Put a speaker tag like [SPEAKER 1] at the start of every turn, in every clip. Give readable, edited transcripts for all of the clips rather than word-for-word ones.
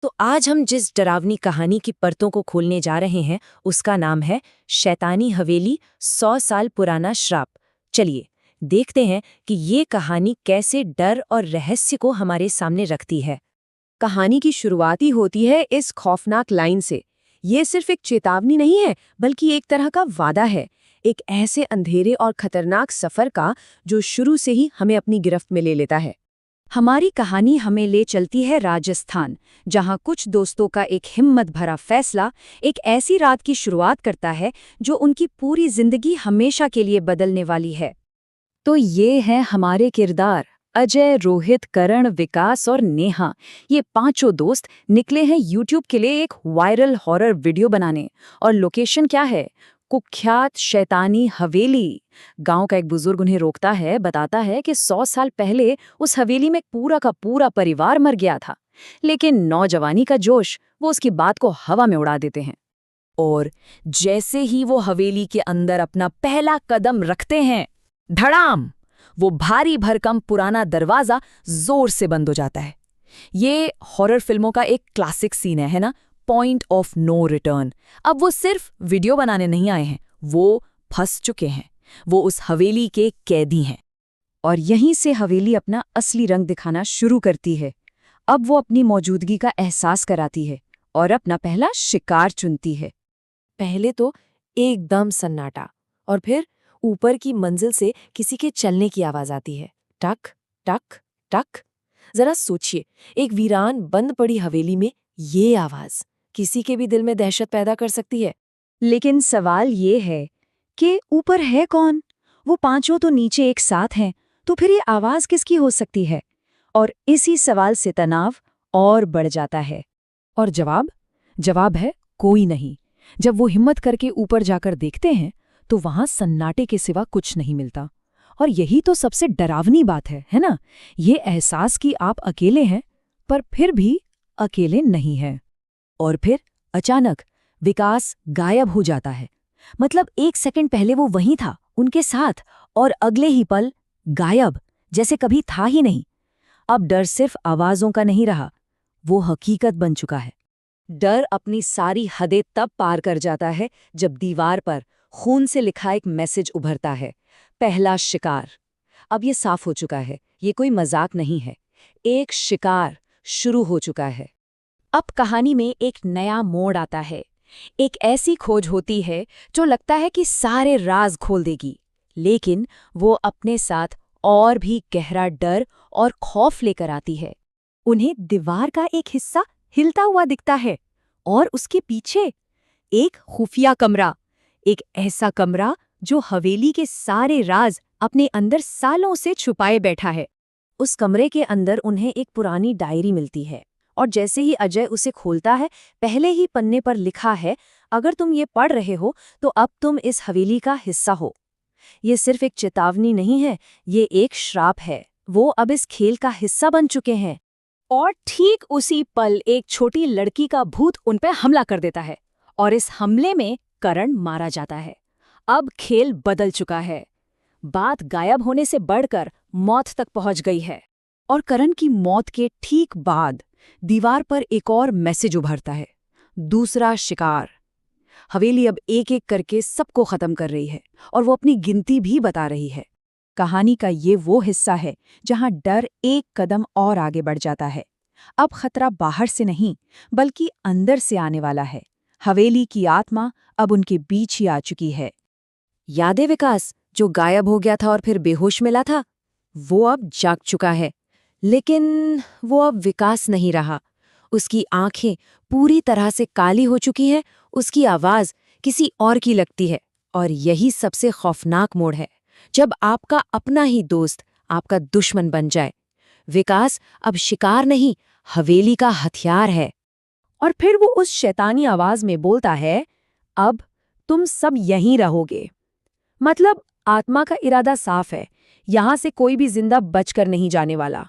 [SPEAKER 1] तो आज हम जिस डरावनी कहानी की परतों को खोलने जा रहे हैं उसका नाम है शैतानी हवेली 100 साल पुराना श्राप। चलिए देखते हैं कि ये कहानी कैसे डर और रहस्य को हमारे सामने रखती है।
[SPEAKER 2] कहानी की शुरुआत ही होती है इस खौफनाक लाइन से। ये सिर्फ एक चेतावनी नहीं है, बल्कि एक तरह का वादा है, एक ऐसे अंधेरे और खतरनाक सफर का जो शुरू से ही हमें अपनी गिरफ्त में ले लेता है। हमारी कहानी हमें ले चलती है राजस्थान, जहां कुछ दोस्तों का एक हिम्मत भरा फैसला एक ऐसी रात की शुरुआत करता है जो उनकी पूरी जिंदगी हमेशा के लिए बदलने वाली है। तो ये हैं हमारे किरदार अजय, रोहित, करण, विकास और नेहा। ये पांचों दोस्त निकले हैं यूट्यूब के लिए एक वायरल हॉरर वीडियो बनाने। और लोकेशन क्या है? कुख्यात शैतानी हवेली। गांव का एक बुजुर्ग उन्हें रोकता है, बताता है कि 100 साल पहले उस हवेली में पूरा का पूरा परिवार मर गया था। लेकिन नौजवानी का जोश वो उसकी बात को हवा में उड़ा देते हैं। और जैसे ही वो हवेली के अंदर अपना पहला कदम रखते हैं, धड़ाम, वो भारी भरकम पुराना दरवाजा जोर से बंद हो जाता है। ये हॉरर फिल्मों का एक क्लासिक सीन है ना, पॉइंट ऑफ नो रिटर्न। अब वो सिर्फ वीडियो बनाने नहीं आए हैं, वो फंस चुके हैं। वो उस हवेली के कैदी हैं। और यहीं से हवेली अपना असली रंग दिखाना शुरू करती है। अब वो अपनी मौजूदगी का एहसास कराती है और अपना पहला शिकार चुनती है।
[SPEAKER 1] पहले तो एकदम सन्नाटा, और फिर ऊपर की मंजिल से किसी के चलने की आवाज आती है, टक टक टक। जरा सोचिए, एक वीरान बंद पड़ी हवेली में ये आवाज किसी के भी दिल में दहशत पैदा कर सकती है।
[SPEAKER 2] लेकिन सवाल ये है कि ऊपर है कौन? वो पांचों तो नीचे एक साथ हैं, तो फिर ये आवाज किसकी हो सकती है? और इसी सवाल से तनाव और बढ़ जाता है। और जवाब है कोई नहीं। जब वो हिम्मत करके ऊपर जाकर देखते हैं तो वहां सन्नाटे के सिवा कुछ नहीं मिलता। और यही तो सबसे डरावनी बात है ना? ये एहसास कि आप अकेले हैं, पर फिर भी अकेले नहीं हैं। और फिर अचानक विकास गायब हो जाता है। मतलब 1 सेकंड पहले वो वहीं था, उनके साथ, और अगले ही पल गायब, जैसे कभी था ही नहीं। अब डर सिर्फ आवाजों का नहीं रहा, वो हकीकत बन चुका है। डर अपनी सारी हदें तब पार कर जाता है जब दीवार पर खून से लिखा एक मैसेज उभरता है, पहला शिकार। अब ये साफ हो चुका है, ये कोई मजाक नहीं है। एक शिकार शुरू हो चुका है। अब कहानी में एक नया मोड़ आता है। एक ऐसी खोज होती है जो लगता है कि सारे राज खोल देगी, लेकिन वो अपने साथ और भी गहरा डर और खौफ लेकर आती है। उन्हें दीवार का एक हिस्सा हिलता हुआ दिखता है, और उसके पीछे एक खुफिया कमरा, एक ऐसा कमरा जो हवेली के सारे राज अपने अंदर सालों से छुपाए बैठा है। उस कमरे के अंदर उन्हें एक पुरानी डायरी मिलती है, और जैसे ही अजय उसे खोलता है, पहले ही पन्ने पर लिखा है, अगर तुम ये पढ़ रहे हो तो अब तुम इस हवेली का हिस्सा हो। ये सिर्फ एक चेतावनी नहीं है, ये एक श्राप है। वो अब इस खेल का हिस्सा बन चुके हैं। और ठीक उसी पल एक छोटी लड़की का भूत उन पर हमला कर देता है, और इस हमले में करण मारा जाता है। अब खेल बदल चुका है। बात गायब होने से बढ़कर मौत तक पहुंच गई है। और करण की मौत के ठीक बाद दीवार पर एक और मैसेज उभरता है, दूसरा शिकार। हवेली अब एक एक करके सबको खत्म कर रही है, और वो अपनी गिनती भी बता रही है। कहानी का ये वो हिस्सा है जहां डर एक कदम और आगे बढ़ जाता है। अब खतरा बाहर से नहीं, बल्कि अंदर से आने वाला है। हवेली की आत्मा अब उनके बीच ही आ चुकी है। यादें विकास, जो गायब हो गया था और फिर बेहोश मिला था, वो अब जाग चुका है। लेकिन वो अब विकास नहीं रहा। उसकी आंखें पूरी तरह से काली हो चुकी हैं, उसकी आवाज किसी और की लगती है। और यही सबसे खौफनाक मोड़ है, जब आपका अपना ही दोस्त आपका दुश्मन बन जाए। विकास अब शिकार नहीं, हवेली का हथियार है। और फिर वो उस शैतानी आवाज में बोलता है, अब तुम सब यहीं रहोगे। मतलब आत्मा का इरादा साफ है, यहां से कोई भी जिंदा बचकर नहीं जाने वाला।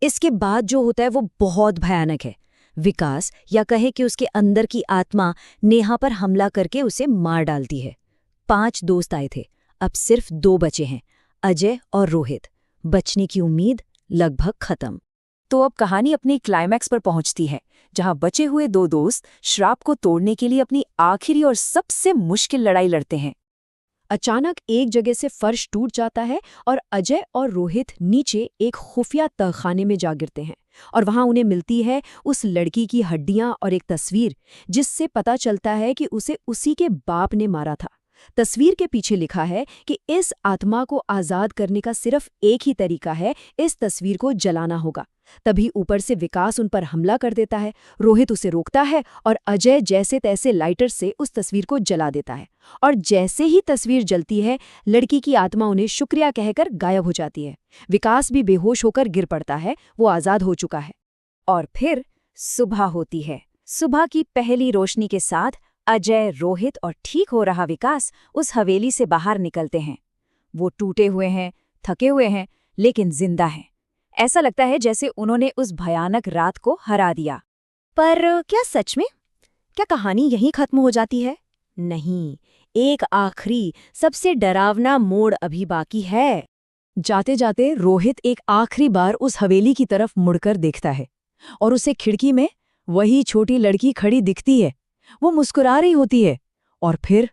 [SPEAKER 2] इसके बाद जो होता है वो बहुत भयानक है। विकास, या कहे कि उसके अंदर की आत्मा, नेहा पर हमला करके उसे मार डालती है। 5 दोस्त आए थे, अब सिर्फ 2 बचे हैं, अजय और रोहित। बचने की उम्मीद लगभग खत्म। तो अब कहानी अपनी क्लाइमैक्स पर पहुंचती है, जहां बचे हुए दो दोस्त श्राप को तोड़ने के लिए अपनी आखिरी और सबसे मुश्किल लड़ाई लड़ते हैं।
[SPEAKER 1] अचानक एक जगह से फर्श टूट जाता है और अजय और रोहित नीचे एक खुफिया तहखाने में जा गिरते हैं और वहां उन्हें मिलती है उस लड़की की हड्डियां और एक तस्वीर, जिससे पता चलता है कि उसे उसी के बाप ने मारा था। तस्वीर के पीछे लिखा है कि इस आत्मा को आजाद करने का सिर्फ एक ही तरीका है, इस तस्वीर को जलाना होगा। तभी ऊपर से विकास उन पर हमला कर देता है। रोहित उसे रोकता है और अजय जैसे तैसे लाइटर से उस तस्वीर को जला देता है। और जैसे ही तस्वीर जलती है, लड़की की आत्मा उन्हें शुक्रिया कहकर गायब हो जाती है। विकास भी बेहोश होकर गिर पड़ता है, वो आजाद हो चुका है।
[SPEAKER 2] और फिर सुबह होती है। सुबह की पहली रोशनी के साथ अजय, रोहित और ठीक हो रहा विकास उस हवेली से बाहर निकलते हैं। वो टूटे हुए हैं, थके हुए हैं, लेकिन जिंदा हैं। ऐसा लगता है जैसे उन्होंने उस भयानक रात को हरा दिया।
[SPEAKER 1] पर क्या सच में? क्या कहानी यहीं खत्म हो जाती है? नहीं, एक आखिरी सबसे डरावना मोड़ अभी बाकी है।
[SPEAKER 2] जाते जाते रोहित एक आखिरी बार उस हवेली की तरफ मुड़कर देखता है और उसे खिड़की में वही छोटी लड़की खड़ी दिखती है। वो मुस्कुरा रही होती है और फिर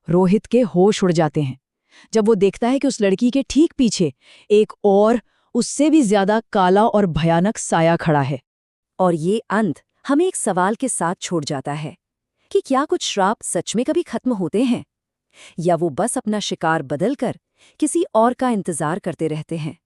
[SPEAKER 2] रोहित के होश उड़ जाते हैं जब वो देखता है कि उस लड़की के ठीक पीछे एक और उससे भी ज्यादा काला और भयानक साया खड़ा है।
[SPEAKER 1] और ये अंत हमें एक सवाल के साथ छोड़ जाता है कि क्या कुछ श्राप सच में कभी खत्म होते हैं, या वो बस अपना शिकार बदलकर किसी और का इंतजार करते रहते हैं।